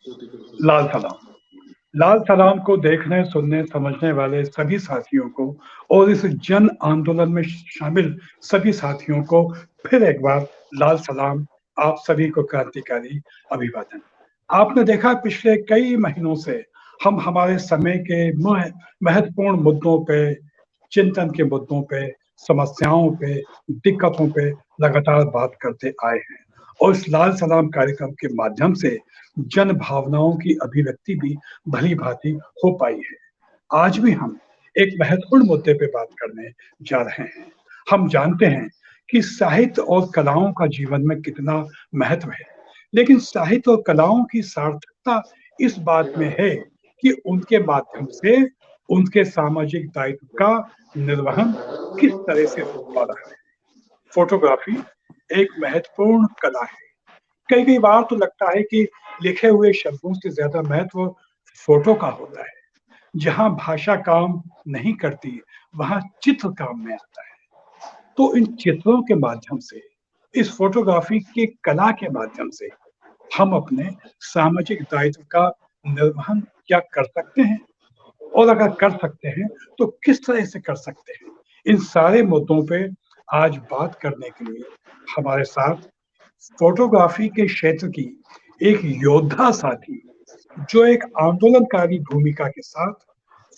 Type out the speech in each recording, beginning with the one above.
लाल सलाम। लाल सलाम को देखने, सुनने, समझने वाले सभी साथियों को और इस जन आंदोलन में शामिल सभी साथियों को फिर एक बार लाल सलाम। आप सभी को क्रांतिकारी अभिवादन। आपने देखा पिछले कई महीनों से हम हमारे समय के महत्वपूर्ण मुद्दों पे, चिंतन के मुद्दों पे, समस्याओं पे, दिक्कतों पे लगातार बात करते आए हैं और इस लाल सलाम कार्यक्रम के माध्यम से जन भावनाओं की अभिव्यक्ति भी भली भांति हो पाई है। आज भी हम एक महत्वपूर्ण मुद्दे पे बात करने जा रहे हैं। हम जानते हैं कि साहित्य और कलाओं का जीवन में कितना महत्व है, लेकिन साहित्य और कलाओं की सार्थकता इस बात में है कि उनके माध्यम से उनके सामाजिक दायित्व का निर्वहन किस तरह से हो पा रहा है। फोटोग्राफी एक महत्वपूर्ण कला है। कई कई बार तो लगता है कि लिखे हुए शब्दों से ज्यादा महत्व फोटो का होता है। जहां भाषा काम नहीं करती, वहां चित्र काम में आता है। तो इन चित्रों के माध्यम से, इस फोटोग्राफी के कला के माध्यम से हम अपने सामाजिक दायित्व का निर्वहन क्या कर सकते हैं, और अगर कर सकते हैं तो किस तरह से कर सकते हैं। इन सारे मुद्दों पे आज बात करने के लिए हमारे साथ फोटोग्राफी के क्षेत्र की एक योद्धा साथी, जो एक आंदोलनकारी भूमिका के साथ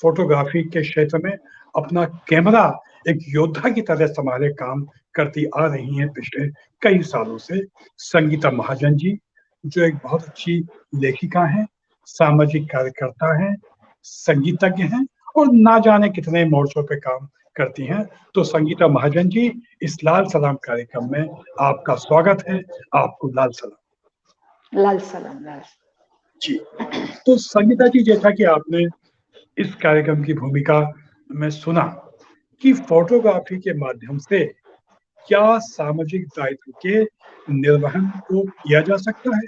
फोटोग्राफी के क्षेत्र में अपना कैमरा एक योद्धा की तरह संभाले काम करती आ रही हैं पिछले कई सालों से, संगीता महाजन जी, जो एक बहुत अच्छी लेखिका हैं, सामाजिक कार्यकर्ता हैं, संगीतज्ञ हैं और ना जाने कितने मोर्चों पे काम करती हैं। तो संगीता महाजन जी, इस लाल सलाम कार्यक्रम में आपका स्वागत है। आपको लाल सलाम। लाल सलाम। लाल जी। तो संगीता जी, जैसा कि आपने इस कार्यक्रम की भूमिका में सुना कि फोटोग्राफी के माध्यम से क्या सामाजिक दायित्व के निर्वहन को किया जा सकता है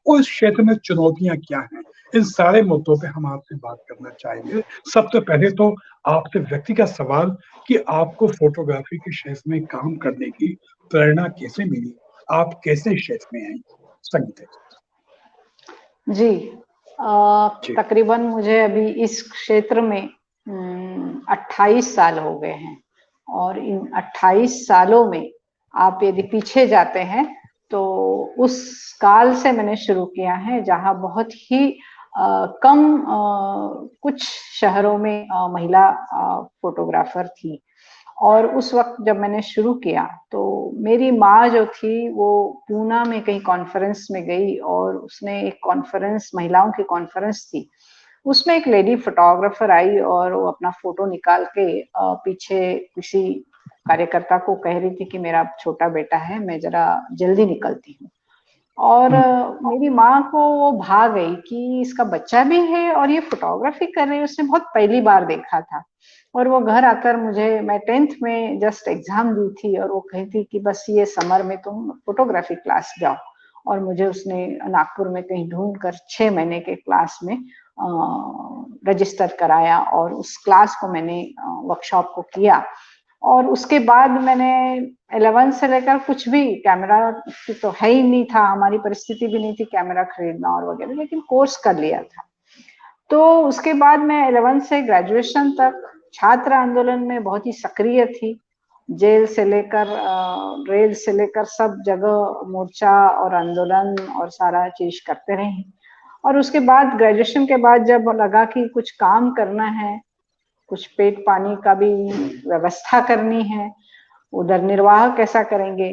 और इस क्षेत्र में चुनौतियां क्या हैं, इन सारे मुद्दों पे हम आपसे बात करना चाहेंगे। सबसे पहले तो आपसे व्यक्तिगत सवाल कि आपको फोटोग्राफी के क्षेत्र में काम करने की प्रेरणा कैसे मिली, आप कैसे इस क्षेत्र में आई, संगीता जी, जी। तकरीबन मुझे अभी इस क्षेत्र में 28 साल हो गए हैं और इन 28 सालों में आप यदि पीछे जाते हैं तो उस काल से मैंने शुरू किया है जहां बहुत ही कम कुछ शहरों में महिला फोटोग्राफर थी। और उस वक्त जब मैंने शुरू किया तो मेरी माँ जो थी वो पूना में कहीं कॉन्फ्रेंस में गई और उसने एक कॉन्फ्रेंस, महिलाओं की कॉन्फ्रेंस थी, उसमें एक लेडी फोटोग्राफर आई और वो अपना फोटो निकाल के पीछे किसी कार्यकर्ता को कह रही थी कि मेरा छोटा बेटा है, मैं जरा जल्दी निकलती हूँ। और मेरी माँ को वो भा गई कि इसका बच्चा भी है और ये फोटोग्राफी कर रही है, उसने बहुत पहली बार देखा था। और वो घर आकर मुझे, मैं 10th में जस्ट एग्जाम दी थी और वो कही थी कि बस ये समर में तुम फोटोग्राफी क्लास जाओ। और मुझे उसने नागपुर में कहीं ढूंढ कर 6 महीने के क्लास में रजिस्टर कराया और उस क्लास को मैंने वर्कशॉप को किया। और उसके बाद मैंने 11 से लेकर कुछ भी, कैमरा तो है ही नहीं था, हमारी परिस्थिति भी नहीं थी कैमरा खरीदना और वगैरह, लेकिन कोर्स कर लिया था। तो उसके बाद मैं 11 से ग्रेजुएशन तक छात्र आंदोलन में बहुत ही सक्रिय थी। जेल से लेकर रेल से लेकर सब जगह मोर्चा और आंदोलन और सारा चीज करते रहे। और उसके बाद ग्रेजुएशन के बाद जब लगा कि कुछ काम करना है, कुछ पेट पानी का भी व्यवस्था करनी है, उधर निर्वाह कैसा करेंगे,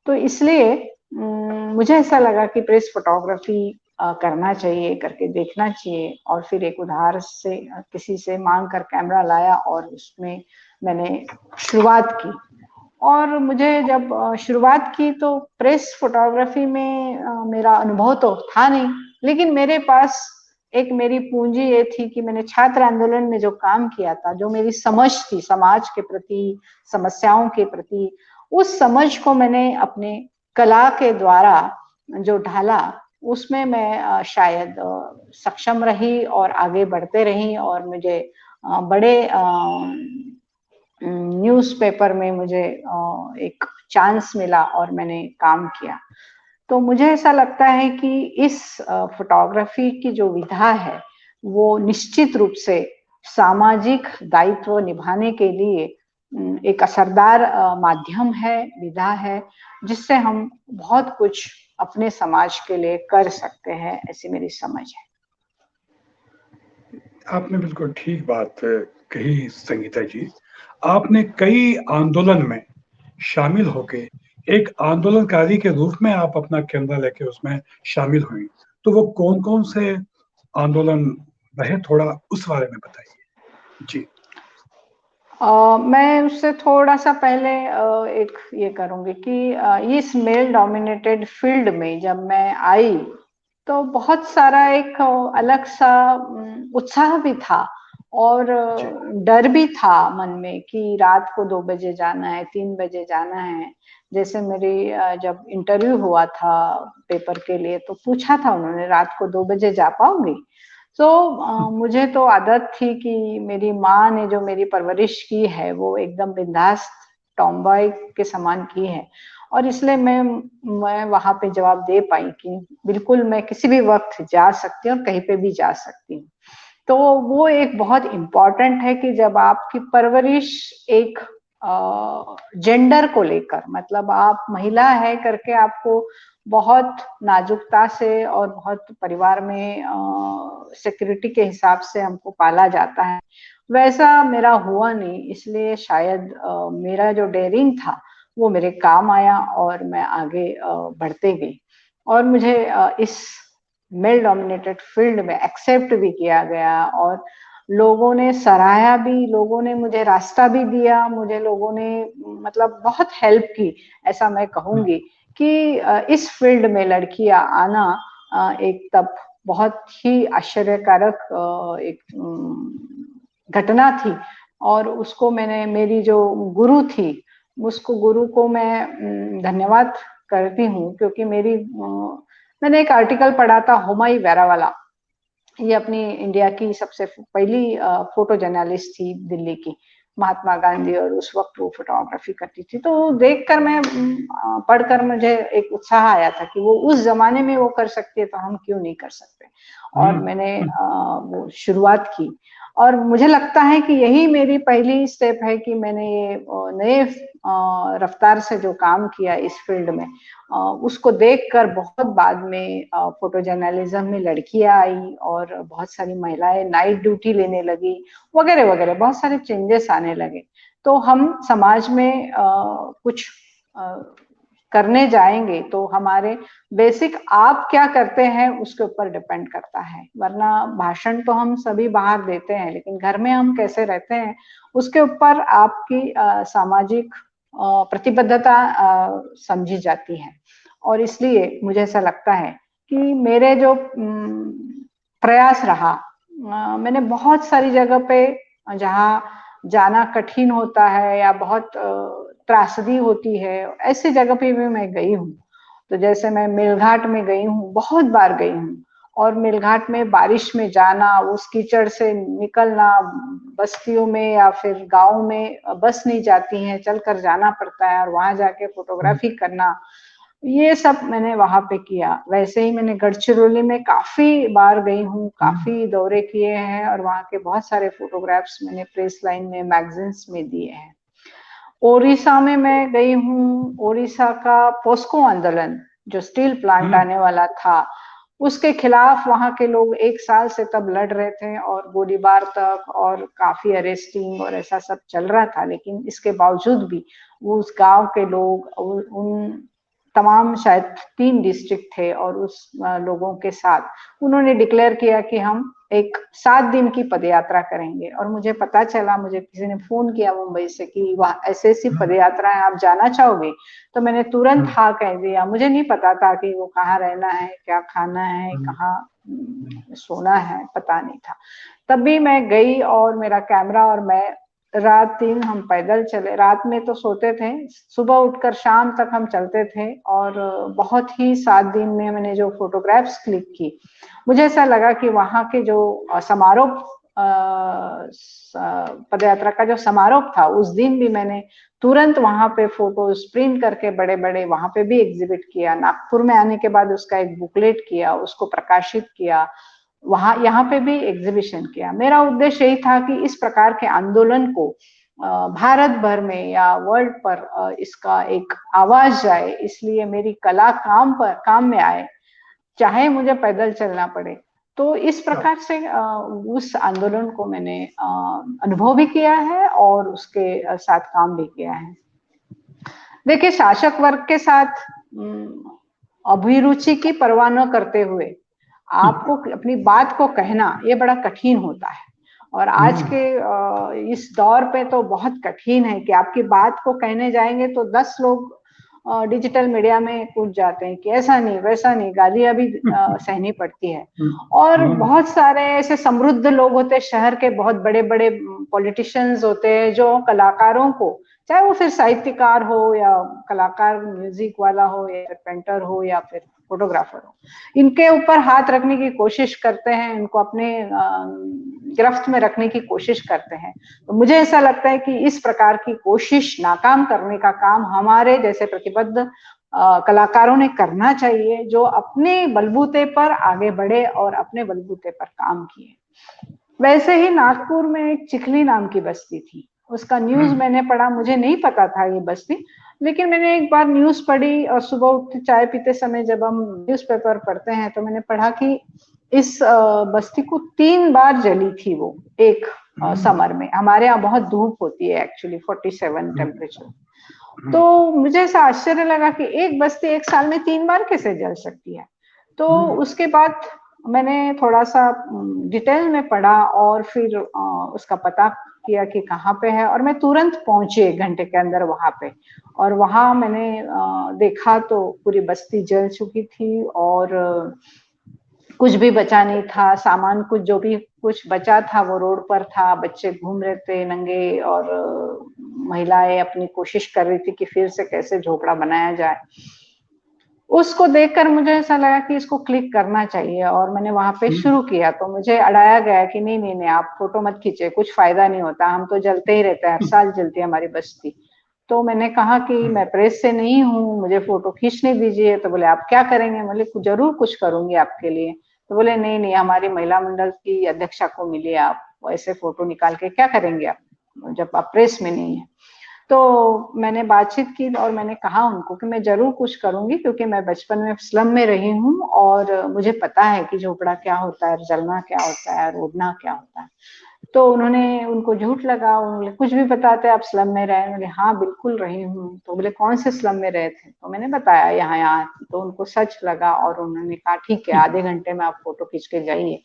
तो इसलिए मुझे ऐसा लगा कि प्रेस फोटोग्राफी करना चाहिए, करके देखना चाहिए। और फिर एक उधार से किसी से मांग कर कैमरा लाया और उसमें मैंने शुरुआत की। और मुझे जब शुरुआत की तो प्रेस फोटोग्राफी में मेरा अनुभव तो था नहीं, लेकिन मेरे पास एक मेरी पूंजी ये थी कि मैंने छात्र आंदोलन में जो काम किया था, जो मेरी समझ थी समाज के प्रति, समस्याओं के प्रति, उस समझ को मैंने अपने कला के द्वारा जो ढाला, उसमें मैं शायद सक्षम रही और आगे बढ़ते रही। और मुझे बड़े न्यूज़पेपर में मुझे एक चांस मिला और मैंने काम किया। तो मुझे ऐसा लगता है कि इस फोटोग्राफी की जो विधा है, वो निश्चित रूप से सामाजिक दायित्व निभाने के लिए एक असरदार माध्यम है, विधा है, जिससे हम बहुत कुछ अपने समाज के लिए कर सकते हैं, ऐसी मेरी समझ है। आपने बिल्कुल ठीक बात कही संगीता जी। आपने कई आंदोलन में शामिल होके एक आंदोलनकारी के रूप में आप अपना कैमरा लेके उसमें शामिल हुई। तो वो कौन-कौन से आंदोलन रहे, थोड़ा उस बारे में बताइए? जी। मैं उससे थोड़ा-सा पहले एक ये करूँगी कि इस मेल डोमिनेटेड फ़ील्ड में जब मैं आई, तो बहुत सारा एक अलग-सा उत्साह भी था और जी। डर भी था मन में कि रात को 2 बजे जाना है, 3 बजे जाना है। जैसे मेरी जब इंटरव्यू हुआ था पेपर के लिए, तो पूछा था उन्होंने, "रात को 2 बजे जा पाओगी?" तो हुँ, मुझे तो आदत थी कि मेरी माँ ने जो मेरी परवरिश की है, वो एकदम बिंदास टॉमबॉय के समान की है और इसलिए मैं वहाँ पे जवाब दे पाई कि बिल्कुल मैं किसी भी वक़्त जा सकती हूँ और कहीं पे भी जा सकती हूँ। तो वो एक बहुत इम्पोर्टेंट है कि जब आपकी परवरिश एक जेंडर को लेकर, मतलब आप महिला है करके आपको बहुत नाजुकता से और बहुत परिवार में सिक्योरिटी के हिसाब से हमको पाला जाता है। वैसा मेरा हुआ नहीं, इसलिए शायद मेरा जो डेयरिंग था, वो मेरे काम आया और मैं आगे बढ़ते गई और मुझे इस मेल डोमिनेटेड फील्ड में एक्सेप्ट भी किया गया और लोगों ने सराहा भी, लोगों ने मुझे रास्ता भी दिया, मुझे लोगों ने मतलब बहुत हेल्प की, ऐसा मैं हुँ, कहूँगी कि इस फील्ड में लड़कियाँ आना एक तब बहुत ही आश्चर्यकारक एक घटना थी और उसको मैंने मेरी जो गुरु थी, उसको गुरु को मैं धन्यवाद करती हूँ क्योंकि मैंने एक आर्टिकल पढ़ा था हुमायूं वेरावाला, ये अपनी इंडिया की सबसे पहली फोटो जर्नलिस्ट थी दिल्ली की, महात्मा गांधी और उस वक़्त वो फोटोग्राफी करती थी। तो देखकर मैं पढ़कर मुझे एक उत्साह आया था कि वो उस ज़माने में वो कर सकती है तो हम क्यों नहीं कर सकते? और हुँ, मैंने हुँ, वो शुरुआत की और मुझे लगता है कि यही मेरी पहली स्टेप है कि मैंने ये नए रफ्तार से जो काम किया इस फील्ड में उसको देखकर बहुत बाद में फोटो जर्नलिज्म में लड़कियां आई और बहुत सारी महिलाएं नाइट ड्यूटी लेने लगी वगैरह वगैरह बहुत सारे चेंजेस आने लगे तो हम समाज में कुछ अ, करने जाएंगे तो हमारे बेसिक आप क्या करते हैं उसके ऊपर डिपेंड करता है वरना भाषण तो हम सभी बाहर देते हैं लेकिन घर में हम कैसे रहते हैं उसके ऊपर आपकी सामाजिक प्रतिबद्धता समझी जाती है और इसलिए मुझे ऐसा लगता है कि मेरे जो प्रयास रहा मैंने बहुत सारी जगह पे जहाँ जाना कठिन होता है या बहुत त्रासदी होती है ऐसी जगह पे भी मैं गई हूँ तो जैसे मैं मेलघाट में गई हूँ बहुत बार गई हूँ और मेलघाट में बारिश में जाना उस कीचड़ से निकलना बस्तियों में या फिर गांव में बस नहीं जाती है चलकर जाना पड़ता है और वहां जाके हुँ, फोटोग्राफी करना ये सब मैंने वहां पे किया वैसे ही मैंने गढ़चिरौली में काफी बार गई हूँ हुँ, काफी दौरे किए हैं और वहां के बहुत सारे फोटोग्राफ्स मैंने प्रेस लाइन में मैगजीन्स में दिए हैं ओडिशा में मैं गई हूँ ओडिशा का पोस्को आंदोलन जो स्टील प्लांट हुँ, आने वाला था उसके खिलाफ वहां के लोग एक साल से तब लड़ रहे थे और गोलीबार तक और काफी अरेस्टिंग और ऐसा सब चल रहा था लेकिन इसके बावजूद भी वो उस गांव के लोग उन तमाम शायद 3 डिस्ट्रिक्ट थे और उस लोगों के साथ उन्होंने डिक्लेयर किया कि हम एक 7 दिन की पदयात्रा करेंगे और मुझे पता चला मुझे किसी ने फोन किया मुंबई से कि वहाँ ऐसी हुँ, पदयात्रा है आप जाना चाहोगे तो मैंने तुरंत हुँ, हाँ कह दिया मुझे नहीं पता था कि वो कहाँ रहना है क्या खाना है हुँ, कहाँ हुँ, सोना है पता नहीं था तब भी मैं गई और मेरा कैमरा और मैं रात दिन हम पैदल चले रात में तो सोते थे सुबह उठकर शाम तक हम चलते थे और बहुत ही 7 दिन में मैंने जो फोटोग्राफ्स क्लिक की मुझे ऐसा लगा कि वहाँ के जो समारोह पदयात्रा का जो समारोह था उस दिन भी मैंने तुरंत वहां पे फोटोज प्रिंट करके बड़े बड़े वहां पे भी एग्जिबिट किया। नागपुर में आने के बाद उसका एक बुकलेट किया, उसको प्रकाशित किया, वहां यहाँ पे भी एग्जीबिशन किया। मेरा उद्देश्य यही था कि इस प्रकार के आंदोलन को भारत भर में या वर्ल्ड पर इसका एक आवाज जाए, इसलिए मेरी कला काम में आए, चाहे मुझे पैदल चलना पड़े। तो इस प्रकार से उस आंदोलन को मैंने अनुभव भी किया है और उसके साथ काम भी किया है। देखिए, शासक वर्ग के साथ अभिरुचि की परवाह न करते हुए आपको अपनी बात को कहना ये बड़ा कठिन होता है, और आज के इस दौर पे तो बहुत कठिन है कि आपकी बात को कहने जाएंगे तो 10 लोग डिजिटल मीडिया में कूद जाते हैं कि ऐसा नहीं वैसा नहीं, गालियां भी सहनी पड़ती है। और बहुत सारे ऐसे समृद्ध लोग होते हैं, शहर के बहुत बड़े बड़े पॉलिटिशियंस होते हैं जो कलाकारों को, चाहे वो फिर साहित्यकार हो या कलाकार म्यूजिक वाला हो या फिर पेंटर हो या फिर फोटोग्राफर हो, इनके ऊपर हाथ रखने की कोशिश करते हैं, इनको अपने गिरफ्त में रखने की कोशिश करते हैं। तो मुझे ऐसा लगता है कि इस प्रकार की कोशिश नाकाम करने का काम हमारे जैसे प्रतिबद्ध कलाकारों ने करना चाहिए, जो अपने बलबूते पर आगे बढ़े और अपने बलबूते पर काम किए। वैसे ही नागपुर में एक चिखली नाम की बस्ती थी, उसका न्यूज मैंने पढ़ा, मुझे नहीं पता था ये बस्ती, लेकिन मैंने एक बार न्यूज पढ़ी और सुबह उठ चाय पीते समय जब हम न्यूज़पेपर पढ़ते हैं तो मैंने पढ़ा कि इस बस्ती को 3 बार जली थी वो एक समर में। हमारे यहाँ बहुत धूप होती है एक्चुअली 47 टेम्परेचर। तो मुझे ऐसा आश्चर्य लगा कि एक बस्ती एक साल में 3 बार कैसे जल सकती है। तो उसके बाद मैंने थोड़ा सा डिटेल में पढ़ा और फिर उसका पता किया कि कहाँ पे है, और मैं तुरंत पहुंची 1 घंटे के अंदर वहां पे। और वहां मैंने देखा तो पूरी बस्ती जल चुकी थी और कुछ भी बचा नहीं था, सामान कुछ जो भी कुछ बचा था वो रोड पर था, बच्चे घूम रहे थे नंगे और महिलाएं अपनी कोशिश कर रही थी कि फिर से कैसे झोपड़ा बनाया जाए। उसको देखकर मुझे ऐसा लगा कि इसको क्लिक करना चाहिए और मैंने वहां पे शुरू किया। तो मुझे अड़ाया गया कि नहीं नहीं नहीं, आप फोटो मत खींचे, कुछ फायदा नहीं होता, हम तो जलते ही रहते हैं, हर साल जलती है हमारी बस्ती। तो मैंने कहा कि मैं प्रेस से नहीं हूँ, मुझे फोटो खींचने दीजिए। तो बोले आप क्या करेंगे? बोले जरूर कुछ करूंगी आपके लिए। तो बोले नहीं नहीं, हमारी महिला मंडल की अध्यक्षा को मिलिए, आप ऐसे फोटो निकाल के क्या करेंगे आप जब आप प्रेस में नहीं है। तो मैंने बातचीत की और मैंने कहा उनको कि मैं जरूर कुछ करूंगी, क्योंकि मैं बचपन में स्लम में रही हूँ और मुझे पता है कि झोपड़ा क्या होता है, जलना क्या होता है, रोडना क्या होता है। तो उनको झूठ लगा, उन्होंने कुछ भी बताते आप स्लम में रहे? बोले हाँ बिल्कुल रही हूँ। तो बोले कौन से स्लम में रहे थे? तो मैंने बताया यहाँ यहाँ। तो उनको सच लगा और उन्होंने कहा ठीक है, आधे घंटे में आप फोटो खींच के जाइए।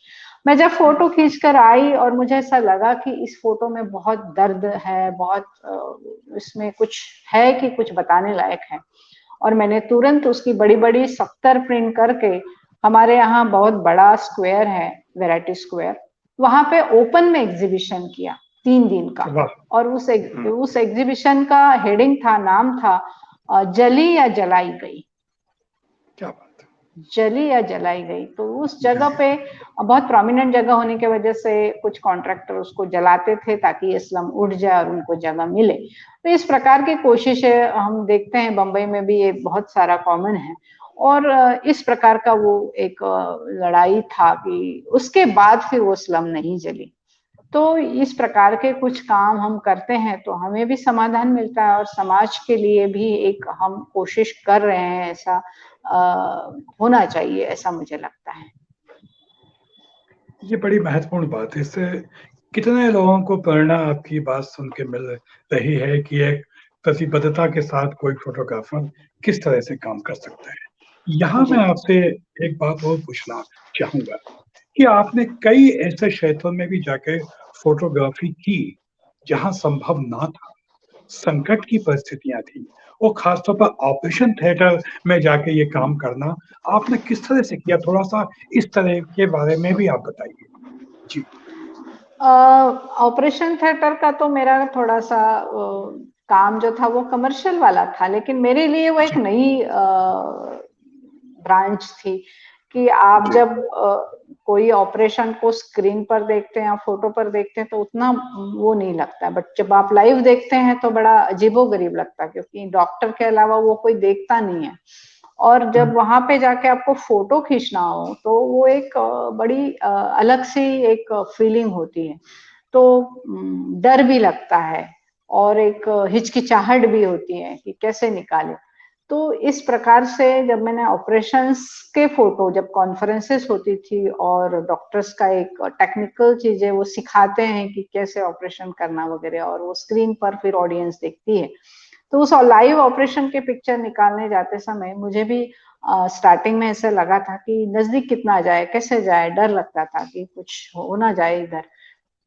मैं जब फोटो खींच कर आई और मुझे ऐसा लगा कि इस फोटो में बहुत दर्द है, बहुत इसमें कुछ है कि कुछ बताने लायक है, और मैंने तुरंत उसकी बड़ी बड़ी 70 प्रिंट करके, हमारे यहाँ बहुत बड़ा स्क्वायर है वैरायटी स्क्वायर, वहां पे ओपन में एग्जीबिशन किया 3 दिन का। और उस एग्जीबिशन का हेडिंग था, नाम था जली या जलाई गई। क्या बात, जली या जलाई गई। तो उस जगह पे बहुत प्रोमिनेंट जगह होने की वजह से कुछ कॉन्ट्रैक्टर उसको जलाते थे ताकि ये स्लम उठ जाए और उनको जगह मिले। तो इस प्रकार की कोशिशें हम देखते हैं, बंबई में भी ये बहुत सारा कॉमन है। और इस प्रकार का वो एक लड़ाई था कि उसके बाद फिर वो स्लम नहीं जली। तो इस प्रकार के कुछ काम हम करते हैं तो हमें भी समाधान मिलता है और समाज के लिए भी एक हम कोशिश कर रहे हैं, ऐसा होना चाहिए, ऐसा मुझे लगता है। ये बड़ी महत्वपूर्ण बात है। इससे कितने लोगों को प्रेरणा आपकी बात सुन के मिल रही है कि एक प्रतिबद्धता के साथ कोई फोटोग्राफर किस तरह से काम कर सकता है। यहाँ मैं आपसे एक बात और पूछना चाहूंगा कि आपने कई ऐसे क्षेत्रों में भी जाके फोटोग्राफी की जहां संभव ना था, संकट की परिस्थितियां थी, और खासतौर पर ऑपरेशन थिएटर में जाके ये काम करना आपने किस तरह से किया? थोड़ा सा इस तरह के बारे में भी आप बताइए जी। ऑपरेशन थिएटर का तो मेरा थोड़ा सा काम जो था वो कमर्शियल वाला था, लेकिन मेरे लिए वो एक नई ब्रांच थी कि आप जब कोई ऑपरेशन को स्क्रीन पर देखते हैं या फोटो पर देखते हैं तो उतना वो नहीं लगता है, बट जब आप लाइव देखते हैं तो बड़ा अजीबोगरीब लगता है, क्योंकि डॉक्टर के अलावा वो कोई देखता नहीं है। और जब वहां पे जाके आपको फोटो खींचना हो तो वो एक बड़ी अलग सी एक फीलिंग होती है, तो डर भी लगता है और एक हिचकिचाहट भी होती है कि कैसे निकाले। तो इस प्रकार से जब मैंने ऑपरेशंस के फोटो, जब कॉन्फ्रेंसेस होती थी और डॉक्टर्स का एक टेक्निकल चीजें वो सिखाते हैं कि कैसे ऑपरेशन करना वगैरह, और वो स्क्रीन पर फिर ऑडियंस देखती है, तो उस लाइव ऑपरेशन के पिक्चर निकालने जाते समय मुझे भी स्टार्टिंग में ऐसे लगा था कि नजदीक कितना जाए, कैसे जाए, डर लगता था कि कुछ हो ना जाए इधर।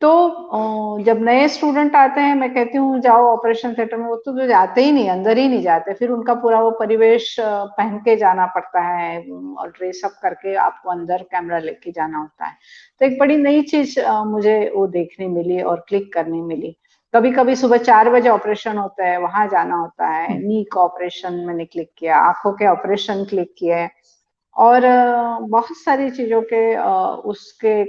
तो जब नए स्टूडेंट आते हैं, मैं कहती हूँ जाओ ऑपरेशन थिएटर में, वो तो जाते ही नहीं, अंदर ही नहीं जाते, फिर उनका पूरा वो परिवेश पहन के जाना पड़ता है और ड्रेसअप करके आपको अंदर कैमरा लेके जाना होता है। तो एक बड़ी नई चीज मुझे वो देखने मिली और क्लिक करने मिली। कभी कभी सुबह 4 बजे ऑपरेशन होता है, वहां जाना होता है। नी का ऑपरेशन मैंने क्लिक किया, आंखों के ऑपरेशन क्लिक किए, और बहुत सारी चीजों के उसके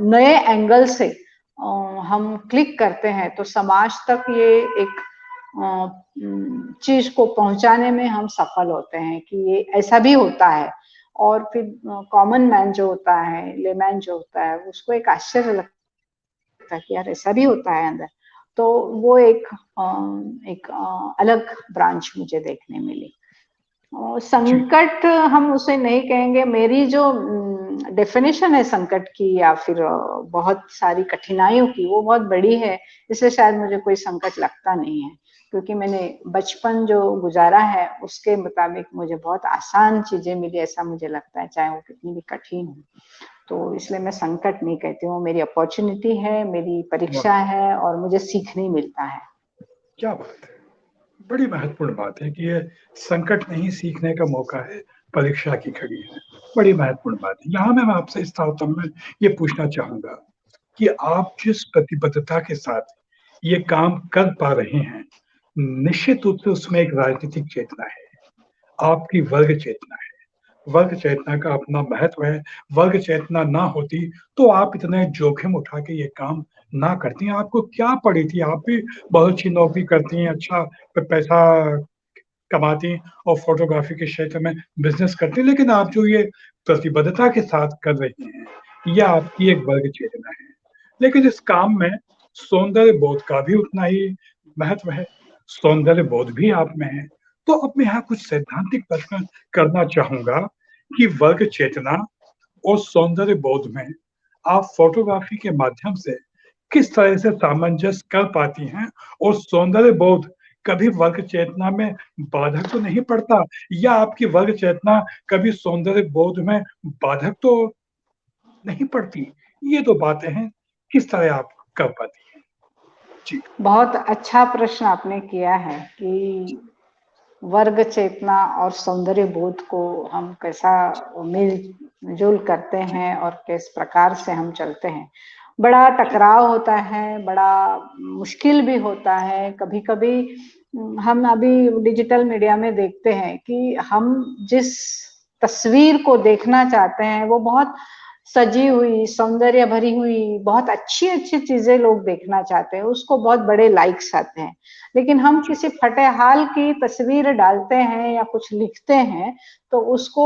नए एंगल से हम क्लिक करते हैं तो समाज तक ये एक चीज को पहुंचाने में हम सफल होते हैं कि ये ऐसा भी होता है। और फिर कॉमन मैन जो होता है, लेमैन जो होता है, उसको एक आश्चर्य लगता है कि यार ऐसा भी होता है अंदर। तो वो एक अलग ब्रांच मुझे देखने मिली। संकट हम उसे नहीं कहेंगे, मेरी जो डेफिनेशन है संकट की या फिर बहुत सारी कठिनाइयों की, वो बहुत बड़ी है, इसलिए शायद मुझे कोई संकट लगता नहीं है, क्योंकि मैंने बचपन जो गुजारा है उसके मुताबिक मुझे बहुत आसान चीजें मिली, ऐसा मुझे लगता है, चाहे वो कितनी भी कठिन हो। तो इसलिए मैं संकट नहीं कहती हूँ, मेरी अपॉर्चुनिटी है, मेरी परीक्षा है और मुझे सीखने मिलता है। क्या बात है, बड़ी महत्वपूर्ण बात है कि ये संकट नहीं सीखने का मौका है, परीक्षा की घड़ी है। बड़ी महत्वपूर्ण बात है। यहाँ मैं आपसे इस तारतम्य में ये पूछना चाहूंगा कि आप जिस प्रतिबद्धता के साथ ये काम कर पा रहे हैं, निश्चित रूप से उसमें एक राजनीतिक चेतना है, आपकी वर्ग चेतना है। वर्ग चेतना का अपना महत्व है। वर्ग चेतना ना होती तो आप इतने जोखिम उठा के ये काम ना करती। आपको क्या पड़ी थी, आप भी बहुत अच्छी नौकरी करती हैं, अच्छा पैसा कमाती और फोटोग्राफी के क्षेत्र में बिजनेस करती, लेकिन आप जो ये प्रतिबद्धता के साथ कर रही हैं, यह आपकी एक वर्ग चेतना है। लेकिन इस काम में सौंदर्य बोध का भी उतना ही महत्व है, सौंदर्य बोध भी आप में है। तो अब मैं यहाँ कुछ सैद्धांतिक प्रश्न करना चाहूंगा कि वर्ग चेतना और सौंदर्य बोध में आप फोटोग्राफी के माध्यम से किस तरह से सामंजस्य कर पाती हैं, और सौंदर्य बोध कभी वर्ग चेतना में बाधक तो नहीं पड़ता, या आपकी वर्ग चेतना कभी सौंदर्य बोध में बाधक तो नहीं पड़ती? ये तो बातें हैं, किस तरह आप कर पाती हैं? जी। बहुत अच्छा प्रश्न आपने किया है कि वर्ग चेतना और सौंदर्य बोध को हम कैसा मिलजुल करते जी। हैं और किस प्रकार से हम चलते हैं। बड़ा टकराव होता है, बड़ा मुश्किल भी होता है। कभी कभी हम अभी डिजिटल मीडिया में देखते हैं कि हम जिस तस्वीर को देखना चाहते हैं वो बहुत सजी हुई, सौंदर्य भरी हुई, बहुत अच्छी अच्छी चीजें लोग देखना चाहते हैं, उसको बहुत बड़े लाइक्स आते हैं। लेकिन हम किसी फटे हाल की तस्वीर डालते हैं या कुछ लिखते हैं तो उसको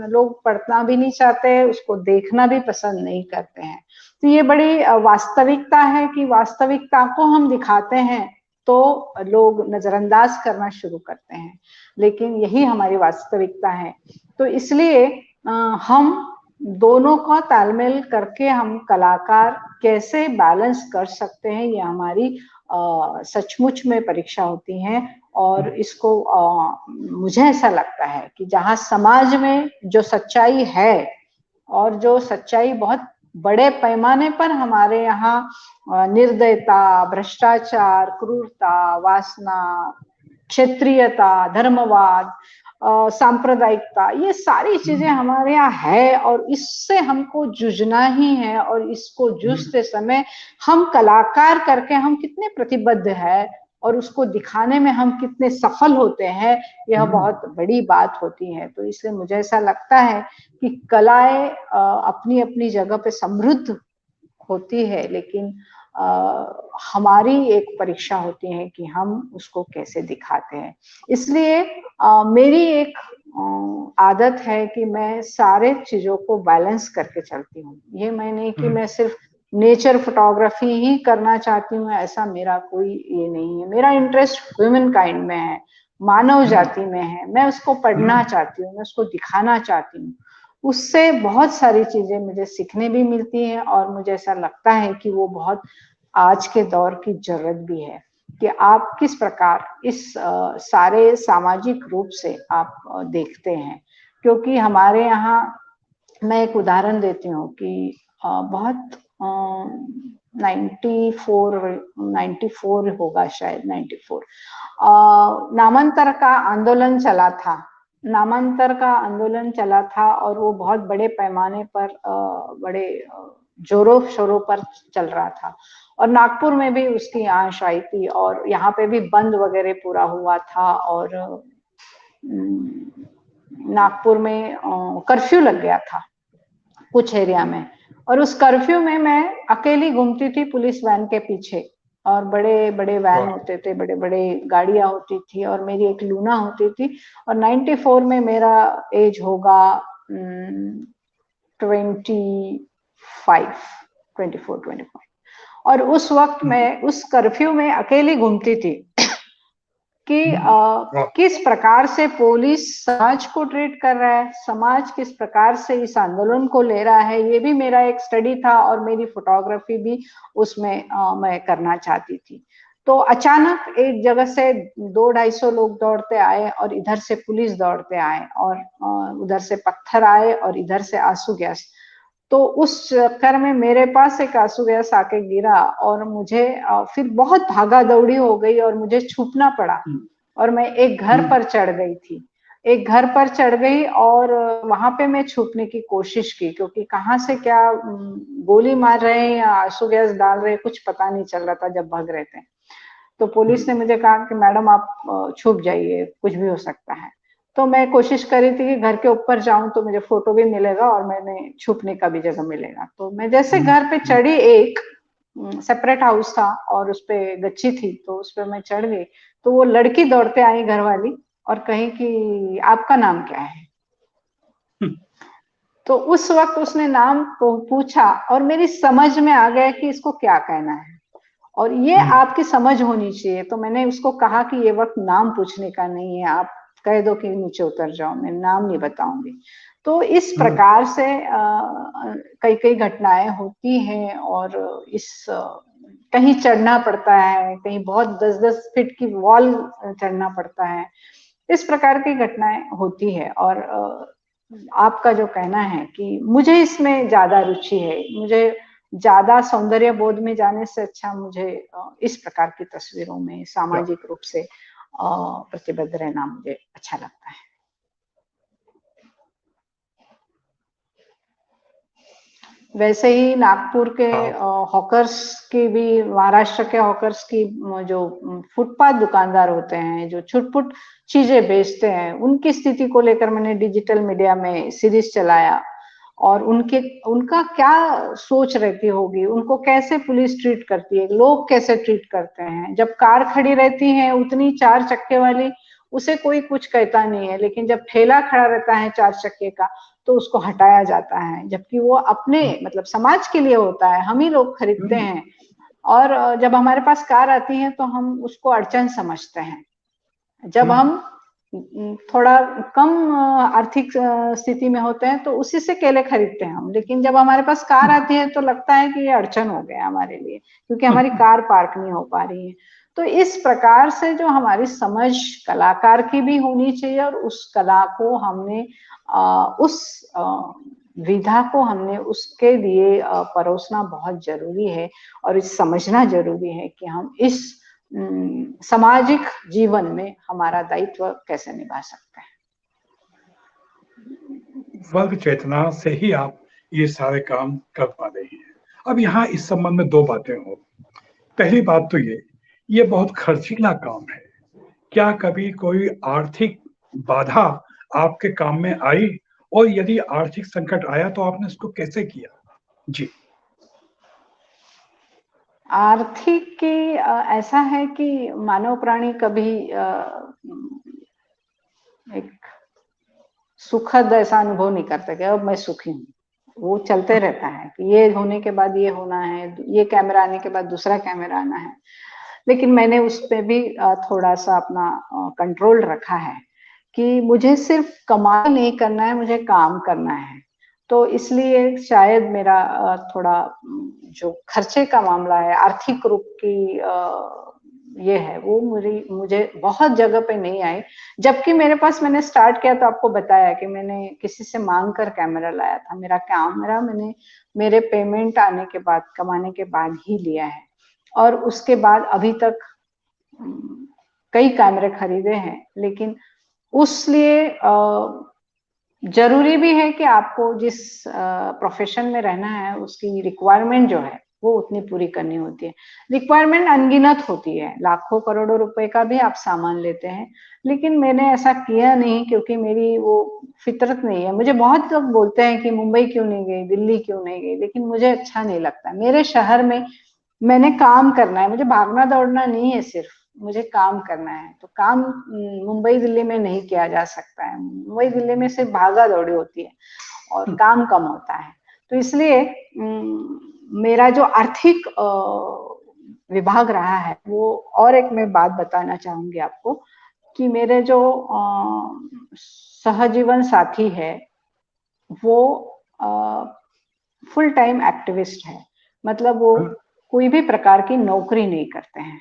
लोग पढ़ना भी नहीं चाहते, उसको देखना भी पसंद नहीं करते हैं। तो ये बड़ी वास्तविकता है कि वास्तविकता को हम दिखाते हैं तो लोग नजरअंदाज करना शुरू करते हैं, लेकिन यही हमारी वास्तविकता है। तो इसलिए हम दोनों का तालमेल करके हम कलाकार कैसे बैलेंस कर सकते हैं, ये हमारी सचमुच में परीक्षा होती है। और इसको मुझे ऐसा लगता है कि जहाँ समाज में जो सच्चाई है और जो सच्चाई बहुत बड़े पैमाने पर हमारे यहाँ निर्दयता, भ्रष्टाचार, क्रूरता, वासना, क्षेत्रीयता, धर्मवाद, सांप्रदायिकता, ये सारी चीजें हमारे यहाँ है और इससे हमको जूझना ही है। और इसको जूझते समय हम कलाकार करके हम कितने प्रतिबद्ध है और उसको दिखाने में हम कितने सफल होते हैं, यह बहुत बड़ी बात होती है। तो इसलिए मुझे ऐसा लगता है कि कलाएं अपनी अपनी जगह पे समृद्ध होती है, लेकिन हमारी एक परीक्षा होती है कि हम उसको कैसे दिखाते हैं। इसलिए मेरी एक आदत है कि मैं सारे चीजों को बैलेंस करके चलती हूँ। ये मैं नहीं कि मैं सिर्फ नेचर फोटोग्राफी ही करना चाहती हूँ, ऐसा मेरा कोई ये नहीं है। मेरा इंटरेस्ट ह्यूमन काइंड में है, मानव जाति में है। मैं उसको पढ़ना चाहती हूँ, मैं उसको दिखाना चाहती हूँ। उससे बहुत सारी चीजें मुझे सीखने भी मिलती हैं और मुझे ऐसा लगता है कि वो बहुत आज के दौर की जरूरत भी है कि आप किस प्रकार इस सारे सामाजिक रूप से आप देखते हैं। क्योंकि हमारे यहाँ, मैं एक उदाहरण देती हूँ कि बहुत 94 होगा शायद, 94 नामांतर का आंदोलन चला था। नामांतर का आंदोलन चला था और वो बहुत बड़े पैमाने पर बड़े जोरों शोरों पर चल रहा था और नागपुर में भी उसकी आंच आई थी और यहाँ पे भी बंद वगैरह पूरा हुआ था और नागपुर में कर्फ्यू लग गया था कुछ एरिया में। और उस कर्फ्यू में मैं अकेली घूमती थी पुलिस वैन के पीछे और बड़े बड़े वैन होते थे, बड़े बड़े गाड़ियां होती थी और मेरी एक लूना होती थी। और 94 में मेरा एज होगा 24-25 और उस वक्त मैं उस कर्फ्यू में अकेली घूमती थी कि किस प्रकार से पुलिस समाज को ट्रीट कर रहा है, समाज किस प्रकार से इस आंदोलन को ले रहा है। ये भी मेरा एक स्टडी था और मेरी फोटोग्राफी भी उसमें मैं करना चाहती थी। तो अचानक एक जगह से 200-250 लोग दौड़ते आए और इधर से पुलिस दौड़ते आए और उधर से पत्थर आए और इधर से आंसू गैस। तो उस चक्कर में मेरे पास एक आंसू गैस आके गिरा और मुझे फिर बहुत भागा दौड़ी हो गई और मुझे छुपना पड़ा और मैं एक घर पर चढ़ गई थी। एक घर पर चढ़ गई और वहां पे मैं छुपने की कोशिश की, क्योंकि कहाँ से क्या गोली मार रहे हैं या आंसू गैस डाल रहे हैं कुछ पता नहीं चल रहा था जब भाग रहे थे। तो पुलिस ने मुझे कहा कि मैडम आप छुप जाइए, कुछ भी हो सकता है। तो मैं कोशिश कर रही थी कि घर के ऊपर जाऊं तो मुझे फोटो भी मिलेगा और मैंने छुपने का भी जगह मिलेगा। तो मैं जैसे घर पे चढ़ी, एक सेपरेट हाउस था और उस पे गच्छी थी, तो उस पे मैं चढ़ गई। तो वो लड़की दौड़ते आई घर वाली और कही कि आपका नाम क्या है। तो उस वक्त उसने नाम पूछा और मेरी समझ में आ गया कि इसको क्या कहना है और ये आपकी समझ होनी चाहिए। तो मैंने उसको कहा कि ये वक्त नाम पूछने का नहीं है, आप कह दो कि नीचे उतर जाओ, मैं नाम नहीं बताऊंगी। तो इस प्रकार से कई कई घटनाएं होती हैं और इस कहीं चढ़ना पड़ता है, कहीं बहुत 10-10 फीट की वॉल चढ़ना पड़ता है। इस प्रकार की घटनाएं होती है और आपका जो कहना है कि मुझे इसमें ज्यादा रुचि है, मुझे ज्यादा सौंदर्य बोध में जाने से अच्छा मुझे इस प्रकार की तस्वीरों में सामाजिक रूप से प्रतिबद्ध रहना मुझे अच्छा लगता है। वैसे ही नागपुर के हॉकर्स की भी, महाराष्ट्र के हॉकर्स की जो फुटपाथ दुकानदार होते हैं जो छुटपुट चीजें बेचते हैं, उनकी स्थिति को लेकर मैंने डिजिटल मीडिया में सीरीज चलाया और उनका क्या सोच रहती होगी, उनको कैसे पुलिस ट्रीट करती है, लोग कैसे ट्रीट करते हैं। जब कार खड़ी रहती है उतनी 4 चक्के वाली, उसे कोई कुछ कहता नहीं है, लेकिन जब ठेला खड़ा रहता है 4 चक्के का तो उसको हटाया जाता है, जबकि वो अपने मतलब समाज के लिए होता है, हम ही लोग खरीदते हैं। और जब हमारे पास कार आती है तो हम उसको अड़चन समझते हैं। जब हम थोड़ा कम आर्थिक स्थिति में होते हैं तो उसी से केले खरीदते हैं हम, लेकिन जब हमारे पास कार आती है तो लगता है कि ये अड़चन हो गया हमारे लिए, क्योंकि हमारी कार पार्क नहीं हो पा रही है। तो इस प्रकार से जो हमारी समझ कलाकार की भी होनी चाहिए और उस कला को हमने उस विधा को हमने उसके लिए परोसना बहुत जरूरी है और इस समझना जरूरी है कि हम इस सामाजिक जीवन में हमारा दायित्व कैसे निभा सकते हैं। वर्ग चेतना से ही आप ये सारे काम कर पा रही हैं। अब यहाँ इस संबंध में 2 बातें हो। पहली बात तो ये बहुत खर्चीला काम है। क्या कभी कोई आर्थिक बाधा आपके काम में आई? और यदि आर्थिक संकट आया तो आपने उसको कैसे किया? जी। आर्थिक की ऐसा है कि मानव प्राणी कभी एक सुखद ऐसा अनुभव नहीं करते कि अब मैं सुखी हूँ। वो चलते रहता है कि ये होने के बाद ये होना है, ये कैमरा आने के बाद दूसरा कैमरा आना है। लेकिन मैंने उस पे भी थोड़ा-सा अपना कंट्रोल रखा है कि मुझे सिर्फ कमाई नहीं करना है, मुझे काम करना है। तो इसलिए शायद मेरा थोड़ा जो खर्चे का मामला है, आर्थिक रूप की ये है, वो मुझे बहुत जगह पे नहीं आई। जबकि मेरे पास मैंने स्टार्ट किया तो आपको बताया कि मैंने किसी से माँग कर कैमरा लाया था। मेरा कैमरा मैंने मेरे पेमेंट आने के बाद, कमाने के बाद ही लिया है। और उसके बाद अभी तक कई कैमरे खरीदे हैं, लेकिन उस लिए ज़रूरी भी है कि आपको जिस प्रोफ़ेशन में रहना है, उसकी रिक्वायरमेंट जो है, वो उतनी पूरी करनी होती है। रिक्वायरमेंट अनगिनत होती है, लाखों करोड़ों रुपए का भी आप सामान लेते हैं, लेकिन मैंने ऐसा किया नहीं क्योंकि मेरी वो फ़ितरत नहीं है। मुझे बहुत लोग बोलते हैं कि मुंबई क्यों नहीं गई, दिल्ली क्यों नहीं गई, लेकिन मुझे अच्छा नहीं लगता। मेरे शहर में मैंने काम करना है, मुझे भागना-दौड़ना नहीं है सिर्फ, मुझे काम करना है। तो काम मुंबई, दिल्ली में नहीं किया जा सकता है। मुंबई, दिल्ली में सिर्फ भागा-दौड़ी होती है और काम कम होता है। तो इसलिए मेरा जो आर्थिक विभाग रहा है, वो और एक मैं बात बताना चाहूँगी आपको कि मेरे जो सहजीवन साथी है, वो फुल टाइम एक्टिविस्ट है। मतलब वो हाँ, कोई भी प्रकार की नौकरी नहीं करते हैं।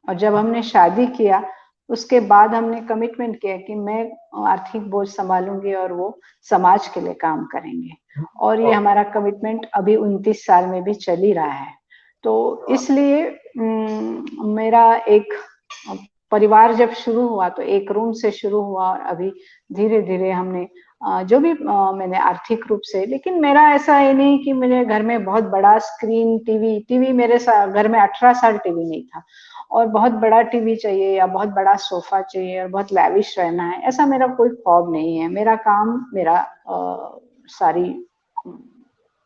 और जब हमने शादी किया, उसके बाद हमने कमिटमेंट किया कि मैं आर्थिक बोझ सँभालूँगी और वो समाज के लिए काम करेंगे। और ये वाह! हमारा कमिटमेंट अभी 29 साल में भी चल ही रहा है। तो इसलिए मेरा एक परिवार जब शुरू हुआ तो एक रूम से शुरू हुआ और अभी धीरे-धीरे हमने जो भी मैंने आर्थिक रूप से, लेकिन मेरा ऐसा है नहीं कि मेरे घर में बहुत बड़ा स्क्रीन टीवी मेरे घर में 18 साल टीवी नहीं था और बहुत बड़ा टीवी चाहिए या बहुत बड़ा सोफा चाहिए और बहुत लैविश रहना है, ऐसा मेरा कोई ख्वाब नहीं है। मेरा काम मेरा सारी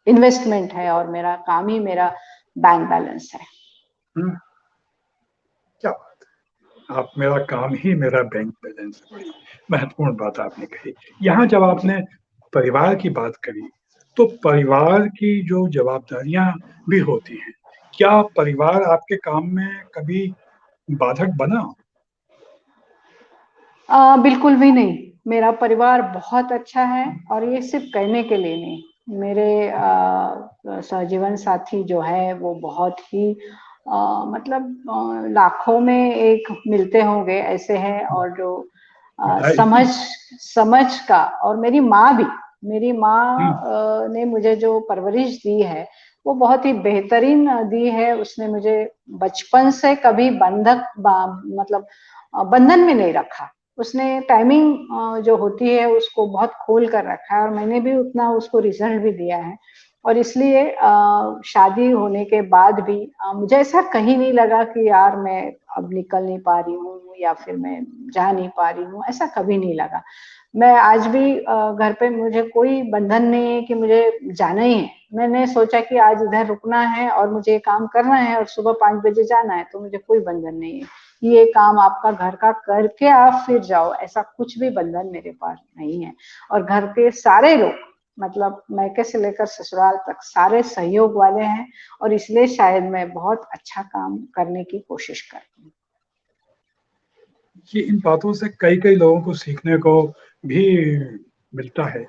इन्वेस्टमेंट है और मेरा काम ही मेरा बैंक बैलेंस है। हुँ, क्या बात है! आप मेरा काम ही मेरा बैंक बैलेंस है, बड़ी महत्वपूर्ण बात आपने कही। यहाँ जब आपने परिवार की बात करी, तो परिवार की जो ज़िम्मेदारियाँ भी होती हैं, क्या परिवार आपके काम में कभी बाधक बना? बिल्कुल भी नहीं। मेरा परिवार बहुत अच्छा है और ये सिर्फ़ कहने के लिए नहीं। मेरे सहजीवन साथी जो है वो बहुत ही मतलब लाखों में एक मिलते होंगे ऐसे हैं और जो बधाई! समझ समझ का, और मेरी माँ भी, मेरी माँ हुँ, ने मुझे जो परवरिश दी है, वो बहुत ही बेहतरीन दी है। उसने मुझे बचपन से कभी मतलब बंधन में नहीं रखा। उसने टाइमिंग जो होती है उसको बहुत खोल कर रखा है और मैंने भी उतना उसको रिज़ल्ट भी दिया है। और इसलिए शादी होने के बाद भी मुझे ऐसा कहीं नहीं लगा कि यार मैं अब निकल नहीं पा रही हूँ या फिर मैं जा नहीं पा रही हूँ, ऐसा कभी नहीं लगा। मैं आज भी घर पे मुझे कोई बंधन नहीं है कि मुझे जाना ही है। मैंने सोचा कि आज इधर रुकना है और मुझे ये काम करना है और सुबह 5 बजे जाना है, तो मुझे कोई बंधन नहीं है। ये काम आपका घर का करके आप फिर जाओ, ऐसा कुछ भी बंधन मेरे पास नहीं है। और घर के सारे लोग, मतलब मायके से लेकर ससुराल तक सारे सहयोग वाले हैं और इसलिए शायद मैं बहुत अच्छा काम करने की कोशिश करती हूँ। ये इन बातों से कई-कई लोगों को सीखने को भी मिलता है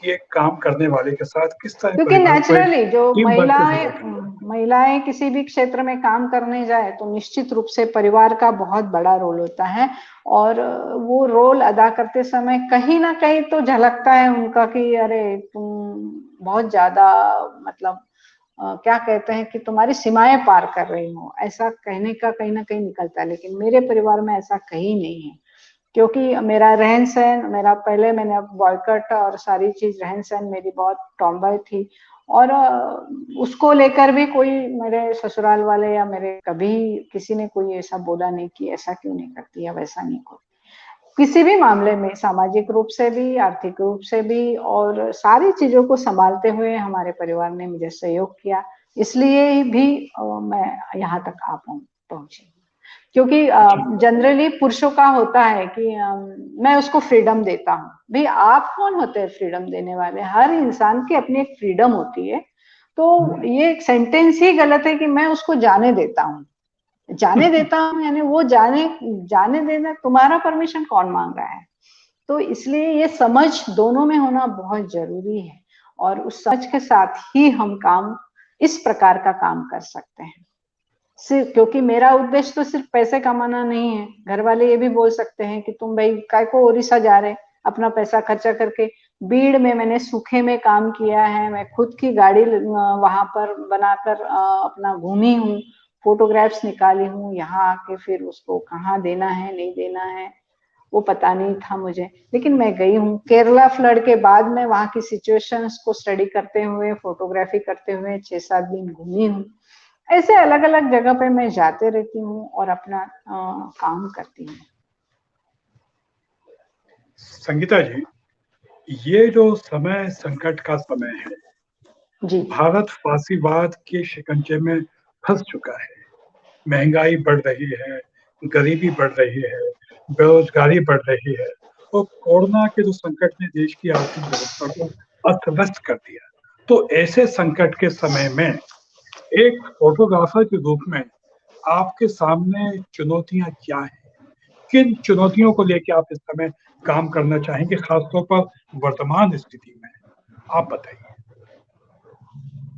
कि एक काम करने वाले के साथ किस तरह क्योंकि परिवार को एक नेचुरली जो टीम वर्क से लीडर करना है। महिलाएं किसी भी क्षेत्र में काम करने जाए तो निश्चित रूप से परिवार का बहुत बड़ा रोल होता है और वो रोल अदा करते समय कहीं ना कहीं तो झलकता है उनका कि अरे तुम बहुत ज्यादा, मतलब क्या कहते हैं कि तुम्हारी सीमाएं पार कर रही हो, ऐसा कहने का कहीं ना कहीं निकलता है। लेकिन मेरे परिवार में ऐसा कहीं नहीं है। क्योंकि मेरा रहन सहन, मेरा पहले मैंने बॉयकट और सारी चीज रहन सहन मेरी बहुत टॉम्बॉय थी, और उसको लेकर भी कोई मेरे ससुराल वाले या मेरे कभी किसी ने कोई ऐसा बोला नहीं कि ऐसा क्यों नहीं करती या वैसा नहीं करती। किसी भी मामले में सामाजिक रूप से भी, आर्थिक रूप से भी, और सारी चीजों को संभालते हुए हमारे परिवार ने मुझे सहयोग किया, इसलिए भी मैं यहाँ तक आ पहुंची। क्योंकि जी जनरली पुरुषों का होता है कि मैं उसको फ्रीडम देता हूँ। भाई आप कौन होते हैं फ्रीडम देने वाले? हर इंसान की अपनी एक फ्रीडम होती है। तो ये एक सेंटेंस ही गलत है कि मैं उसको जाने देता हूँ। जाने देता हूँ यानी वो जाने देना, तुम्हारा परमिशन कौन मांग रहा है? तो इसलिए ये समझ दोनों में होना बहुत जरूरी है, और उस समझ के साथ ही हम काम, इस प्रकार का काम कर सकते हैं। सिर्फ क्योंकि मेरा उद्देश्य तो सिर्फ पैसे कमाना नहीं है। घर वाले ये भी बोल सकते हैं कि तुम भाई काय को ओडिशा जा रहे, अपना पैसा खर्चा करके। बीड़ में मैंने सूखे में काम किया है, मैं खुद की गाड़ी वहां पर बनाकर अपना घूमी हूँ, फोटोग्राफ्स निकाली हूँ। यहाँ आके फिर उसको कहाँ देना है नहीं देना है वो पता नहीं था मुझे, लेकिन मैं गई हूँ। केरला फ्लड के बाद में वहाँ की सिचुएशंस को स्टडी करते हुए, फोटोग्राफी करते हुए 6-7 दिन घूमी हूँ। ऐसे अलग अलग जगह पे मैं जाते रहती हूँ और अपना काम करती हूँ। संगीता जी, ये जो समय संकट का समय है, जी भारत फांसीवाद के शिकंजे में फंस चुका है। महंगाई बढ़ रही है, गरीबी बढ़ रही है, बेरोजगारी बढ़ रही है, और कोरोना के जो संकट ने देश की आर्थिक व्यवस्था को अस्त व्यस्त कर दिया। तो ऐसे संकट के समय में एक फोटोग्राफर के रूप में आपके सामने चुनौतियां क्या हैं? किन चुनौतियों को लेकर आप इस समय काम करना चाहेंगे, खासतौर पर वर्तमान स्थिति में? आप बताइए।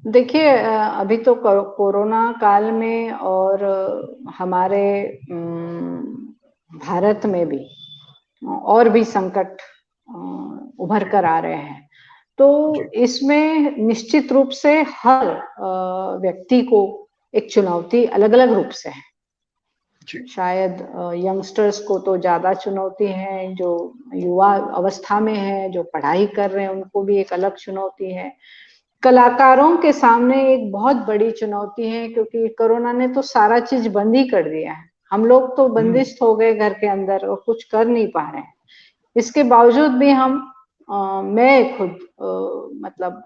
देखिए, अभी तो कोरोना काल में और हमारे भारत में भी और भी संकट उभर कर आ रहे हैं। तो जी इसमें निश्चित रूप से हर व्यक्ति को एक चुनौती अलग अलग रूप से है। जी शायद यंगस्टर्स को तो ज्यादा चुनौती है, जो युवा अवस्था में है, जो पढ़ाई कर रहे हैं उनको भी एक अलग चुनौती है। कलाकारों के सामने एक बहुत बड़ी चुनौती है, क्योंकि कोरोना ने तो सारा चीज बंद ही कर दिया है। हम लोग तो बंदिश हो गए घर के अंदर और कुछ कर नहीं पा रहे हैं। इसके बावजूद भी हम मैं खुद मतलब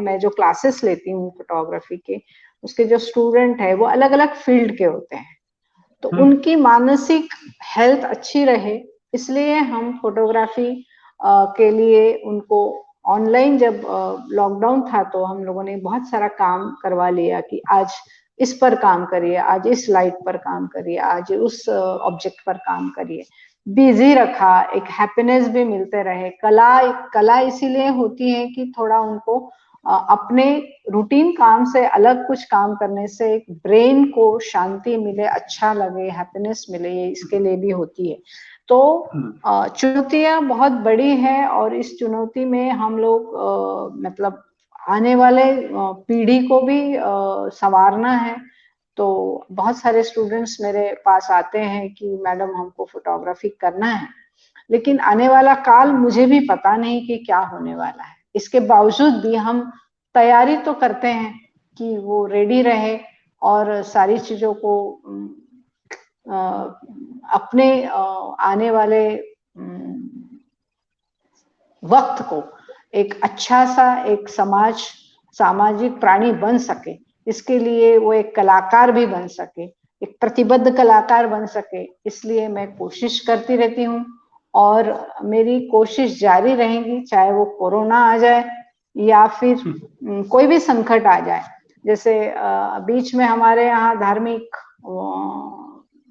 मैं जो क्लासेस लेती हूँ फोटोग्राफी के, उसके जो स्टूडेंट है वो अलग अलग फील्ड के होते हैं। तो उनकी मानसिक हेल्थ अच्छी रहे, इसलिए हम फोटोग्राफी के लिए उनको ऑनलाइन, जब लॉकडाउन था तो हम लोगों ने बहुत सारा काम करवा लिया कि आज इस पर काम करिए, आज इस लाइट पर काम करिए, आज उस ऑब्जेक्ट पर काम करिए। बिजी रखा, एक हैप्पीनेस भी मिलते रहे। कला इसीलिए होती है कि थोड़ा उनको अपने रूटीन काम से अलग कुछ काम करने से एक ब्रेन को शांति मिले, अच्छा लगे, हैप्पीनेस मिले, ये इसके लिए भी होती है। तो चुनौतियां बहुत बड़ी है, और इस चुनौती में हम लोग मतलब आने वाले पीढ़ी को भी संवारना है। तो बहुत सारे स्टूडेंट्स मेरे पास आते हैं कि मैडम हमको फोटोग्राफी करना है, लेकिन आने वाला काल मुझे भी पता नहीं कि क्या होने वाला है। इसके बावजूद भी हम तैयारी तो करते हैं कि वो रेडी रहे और सारी चीजों को अपने आने वाले वक्त को एक अच्छा सा एक सामाजिक प्राणी बन सके, इसके लिए वो एक कलाकार भी बन सके, एक प्रतिबद्ध कलाकार बन सके। इसलिए मैं कोशिश करती रहती हूँ, और मेरी कोशिश जारी रहेगी, चाहे वो कोरोना आ जाए या फिर कोई भी संकट आ जाए। जैसे बीच में हमारे यहाँ धार्मिक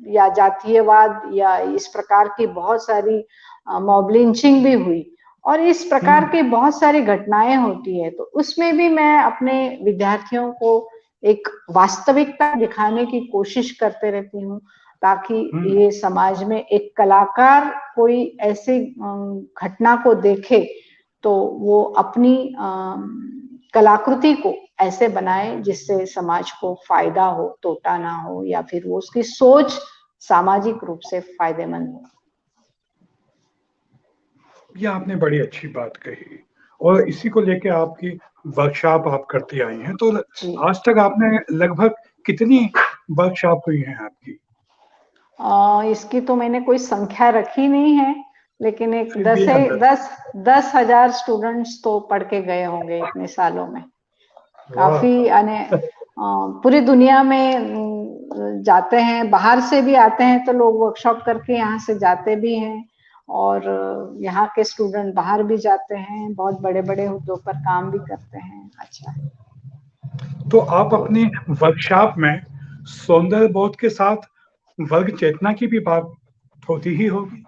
या जातीयवाद या इस प्रकार की बहुत सारी मॉब लिंचिंग भी हुई, और इस प्रकार की बहुत सारी घटनाएं होती है। तो उसमें भी मैं अपने विद्यार्थियों को एक वास्तविकता दिखाने की कोशिश करते रहती हूँ, ताकि ये समाज में एक कलाकार कोई ऐसी घटना को देखे तो वो अपनी कलाकृति को ऐसे बनाए जिससे समाज को फायदा हो, तोटा ना हो, या फिर वो उसकी सोच सामाजिक रूप से फायदेमंद हो। ये आपने बड़ी अच्छी बात कही और इसी को लेके आपकी वर्कशॉप आप करती आई हैं। तो जी। आज तक आपने लगभग कितनी वर्कशॉप हुई हैं आपकी? इसकी तो मैंने कोई संख्या रखी नहीं है, लेकिन एक फिर 10 भी से अंदाज़ा 10,000 स्टूडेंट्स तो पढ़ के गए होंगे इतने सालों में। वाह! काफ़ी पूरी दुनिया में जाते हैं, बाहर से भी आते हैं तो लोग वर्कशॉप करके यहाँ से जाते भी हैं और यहाँ के स्टूडेंट बाहर भी जाते हैं, बहुत बड़े-बड़े ओहदों पर काम भी करते हैं। अच्छा, तो आप तो अपनी वर्कशॉप में सौंदर्य बोध के साथ वर्ग चेतना की भी बात होती ही होगी?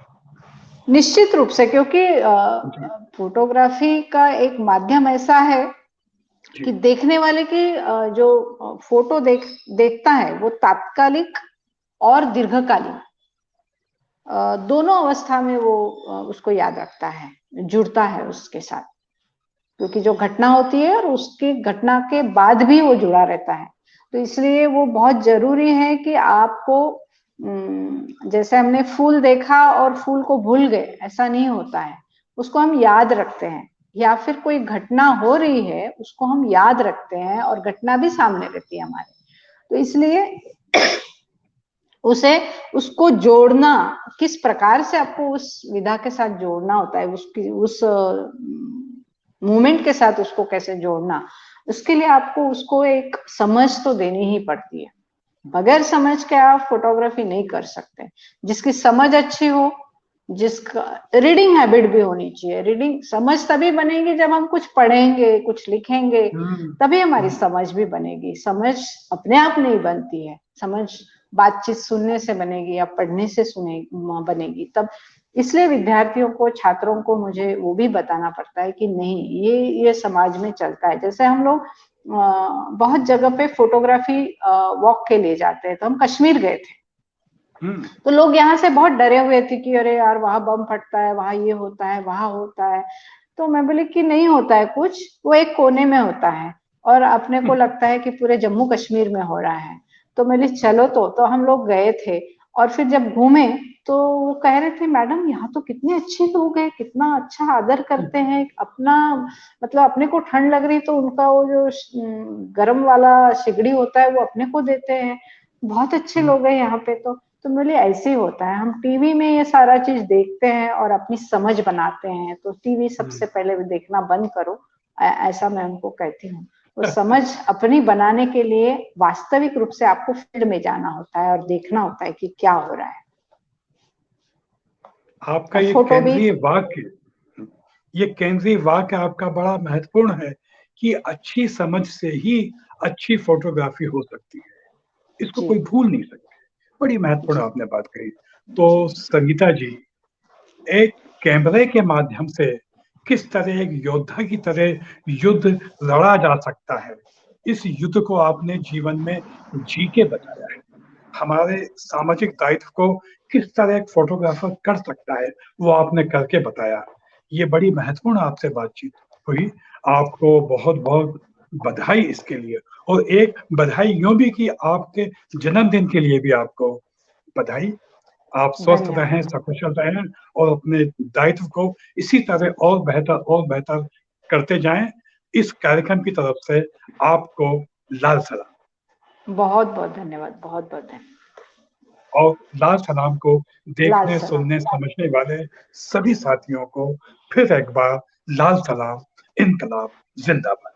निश्चित रूप से, क्योंकि जी, फोटोग्राफी का एक माध्यम ऐसा है जी। कि देखने वाले की जो फोटो देखता है वो तात्कालिक और दीर्घकालीन दोनों अवस्था में वो उसको याद रखता है, जुड़ता है उसके साथ, क्योंकि जो घटना होती है और उसकी घटना के बाद भी वो जुड़ा रहता है। तो इसलिए वो बहुत जरूरी है कि आपको जैसे हमने फूल देखा और फूल को भूल गए, ऐसा नहीं होता है। उसको हम याद रखते हैं, या फिर कोई घटना हो रही है उसको हम याद रखते हैं और घटना भी सामने रहती है हमारे। तो इसलिए उसे उसको जोड़ना, किस प्रकार से आपको उस विधा के साथ जोड़ना होता है, उसकी उस मूवमेंट के साथ उसको कैसे जोड़ना, उसके लिए आपको उसको एक समझ तो देनी ही पड़ती है। बगैर समझ के आप फोटोग्राफी नहीं कर सकते। जिसकी समझ अच्छी हो, जिसका रीडिंग हैबिट भी होनी चाहिए। रीडिंग समझ तभी बनेगी जब हम कुछ पढ़ेंगे, कुछ लिखेंगे, हुँ, तभी हमारी हुँ। समझ भी बनेगी। समझ अपने आप नहीं बनती है, समझ बातचीत सुनने से बनेगी या पढ़ने से बनेगी तब। इसलिए विद्यार्थियों को, छात्रों को मुझे वो भी बताना पड़ता है कि नहीं, ये समाज में चलता है। जैसे हम लोग बहुत जगह पे फोटोग्राफी वॉक के लिए जाते हैं, तो हम कश्मीर गए थे, हुँ, तो लोग यहाँ से बहुत डरे हुए थे कि अरे यार वहां बम फटता है, वहां ये होता है, वहां होता है। तो मैं बोली कि नहीं होता है कुछ, वो एक कोने में होता है और अपने हुँ, को लगता है कि पूरे जम्मू कश्मीर में हो रहा है। तो मैं बोली चलो, तो हम लोग गए थे और फिर जब घूमे तो वो कह रहे थे मैडम यहाँ तो कितने अच्छे लोग हैं, कितना अच्छा आदर हुँ, करते हैं अपना, मतलब अपने को ठंड लग रही तो उनका वो जो गर्म वाला सिगड़ी होता है वो अपने को देते हैं। बहुत अच्छे हुँ, लोग हैं यहाँ पे। तो बोले ऐसे ही होता है, हम टीवी में ये सारा चीज देखते हैं और अपनी समझ बनाते हैं, तो टीवी हुँ। सबसे पहले देखना बंद करो। ऐसा मैं उनको कहती हूँ। तो समझ अपनी बनाने के लिए वास्तविक रूप से आपको फील्ड में जाना होता है और देखना होता है कि क्या हो रहा है। आपका और ये फोटो भी। केंद्रीय वाक्य ये केंद्रीय वाक्य आपका बड़ा महत्वपूर्ण है कि अच्छी समझ से ही अच्छी फ़ोटोग्राफ़ी हो सकती है। इसको जी। कोई भूल नहीं सकते। बड़ी महत्वपूर्ण जी। आपने बात कही। तो जी। संगीता जी, एक कैमरे के माध्यम से किस तरह एक योद्धा की तरह युद्ध लड़ा जा सकता है, इस युद्ध को आपने जीवन में जी के बताया है। हमारे सामाजिक दायित्व को किस तरह एक फ़ोटोग्राफ़र कर सकता है, वो आपने करके बताया। ये बड़ी महत्वपूर्ण आपसे बातचीत हुई। आपको बहुत-बहुत बधाई इसके लिए और एक बधाई यूँ भी कि आपके जन्मदिन के लिए भी आपको बधाई। आप स्वस्थ रहें, धन्यवाद। सकुशल रहें और अपने दायित्व को इसी तरह और बेहतर करते जाएँ। इस कार्यक्रम की तरफ से आपको लाल सलाम। बहुत बहुत धन्यवाद, बहुत बहुत धन्यवाद। और लाल सलाम को लाल देखने, सलाम। सुनने, समझने वाले सभी साथियों को फिर एक बार लाल सलाम, इनकलाब ज़िंदाबाद।